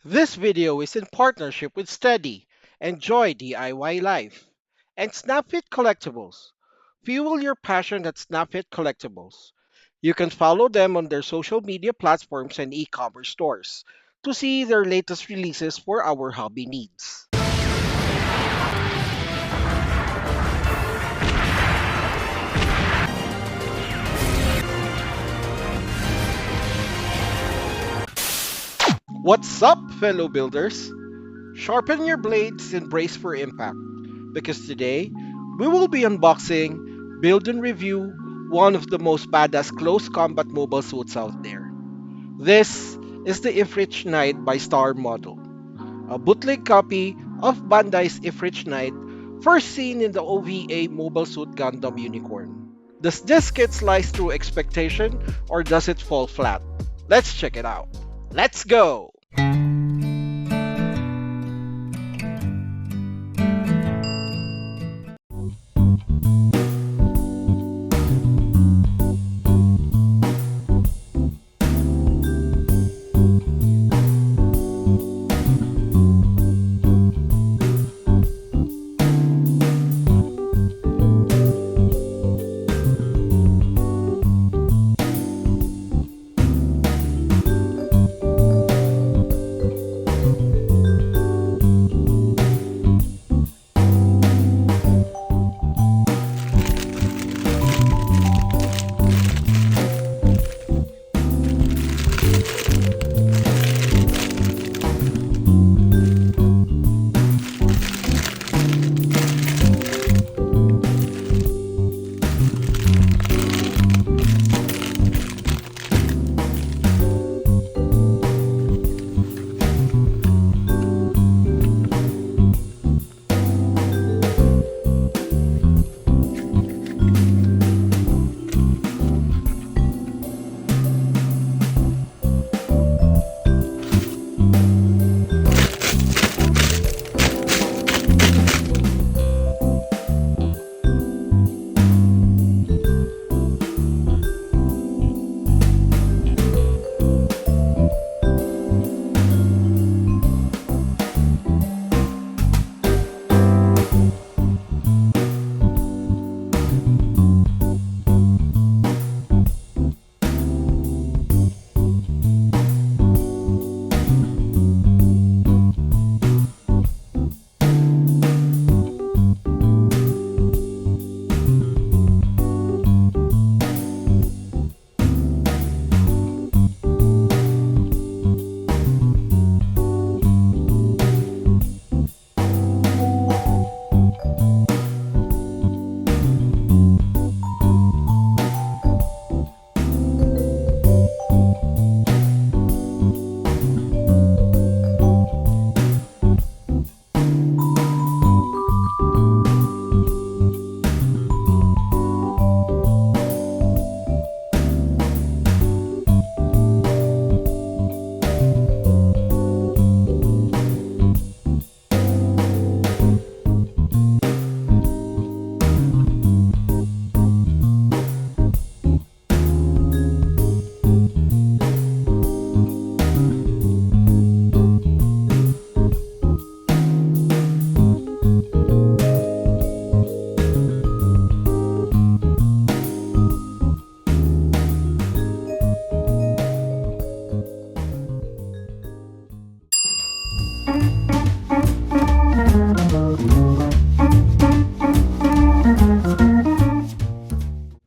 This video is in partnership with Steady, Enjoy DIY Life, and Snapfit Collectibles. Fuel your passion at Snapfit Collectibles. You can follow them on their social media platforms and e-commerce stores to see their latest releases for our hobby needs. What's up, fellow builders? Sharpen your blades and brace for impact, because today we will be unboxing, build and review one of the most badass close combat mobile suits out there. This is the Efreet Schneid by Star Model, a bootleg copy of Bandai's Efreet Schneid, first seen in the OVA Mobile Suit Gundam Unicorn. Does this kit slice through expectation or does it fall flat? Let's check it out. Let's go!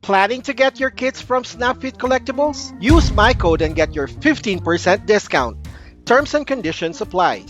Planning to get your kits from Snapfit Collectibles? Use my code and get your 15% discount. Terms and conditions apply.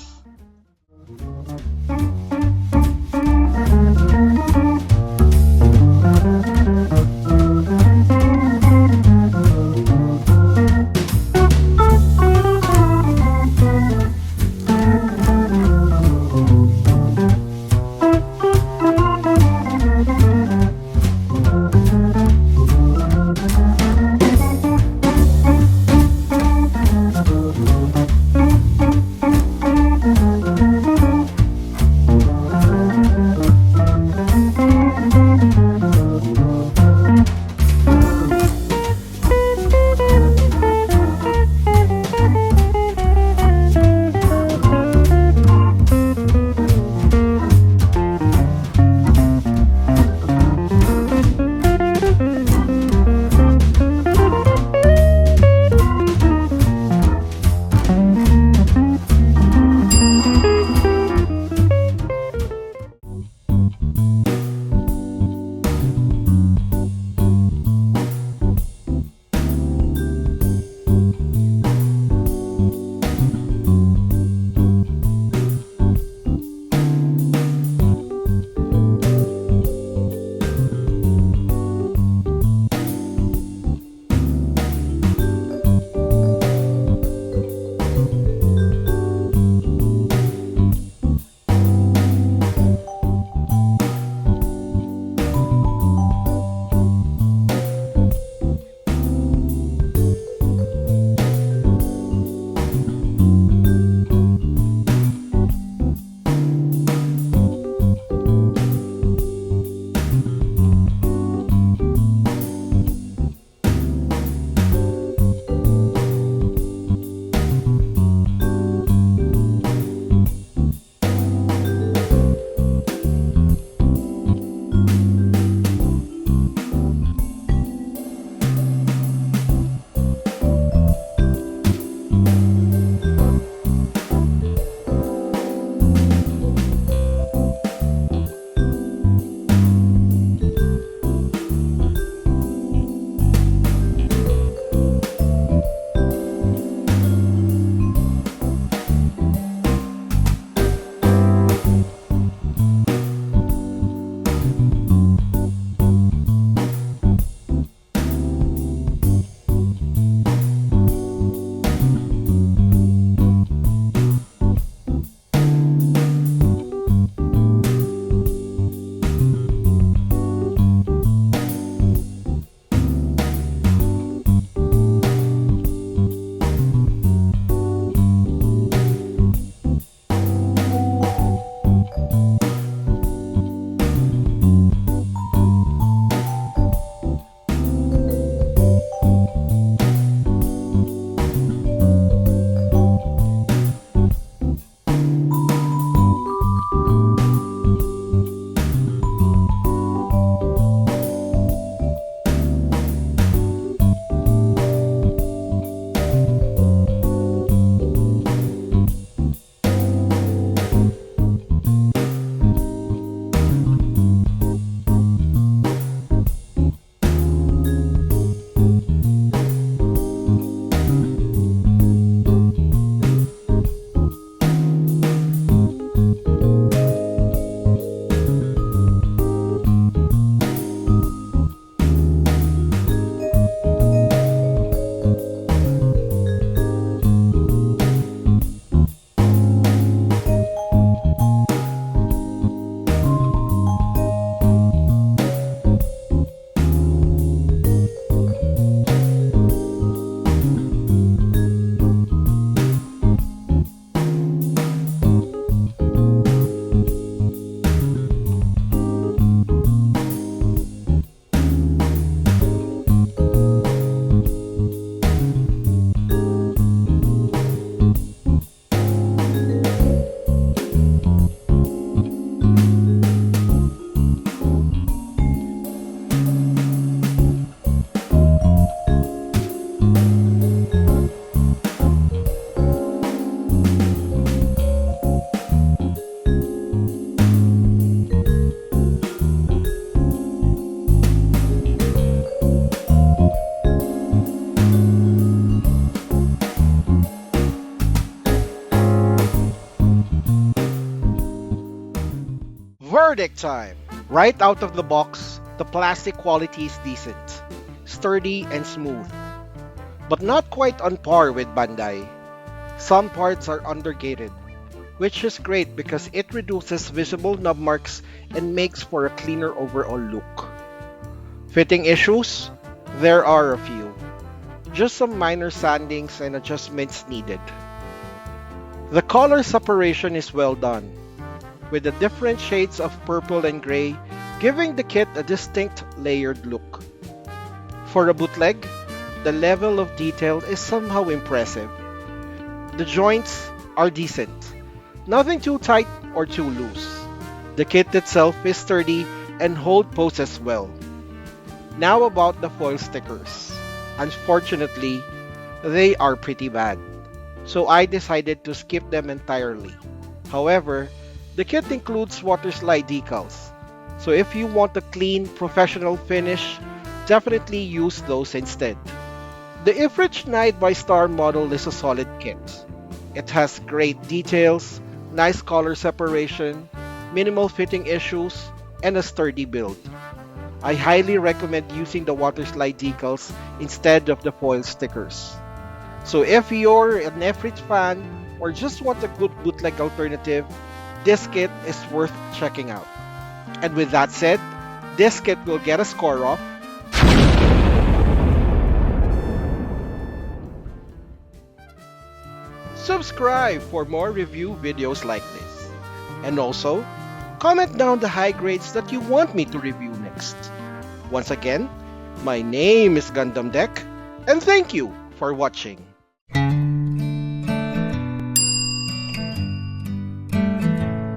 Verdict time! Right out of the box, the plastic quality is decent, sturdy and smooth, but not quite on par with Bandai. Some parts are undergated, which is great because it reduces visible nub marks and makes for a cleaner overall look. Fitting issues? There are a few. Just some minor sandings and adjustments needed. The color separation is well done, with the different shades of purple and gray giving the kit a distinct layered look. For a bootleg, the level of detail is somehow impressive. The joints are decent, nothing too tight or too loose. The kit itself is sturdy and hold poses well. Now about the foil stickers. Unfortunately, they are pretty bad, so I decided to skip them entirely. However, the kit includes water slide decals, so if you want a clean, professional finish, definitely use those instead. The Efreet Schneid by Star model is a solid kit. It has great details, nice color separation, minimal fitting issues, and a sturdy build. I highly recommend using the water slide decals instead of the foil stickers. So if you're an Efreet fan or just want a good bootleg alternative, this kit is worth checking out. And with that said, this kit will get a score of subscribe for more review videos like this. And also, comment down the high grades that you want me to review next. Once again, my name is Gundamdek, and thank you for watching.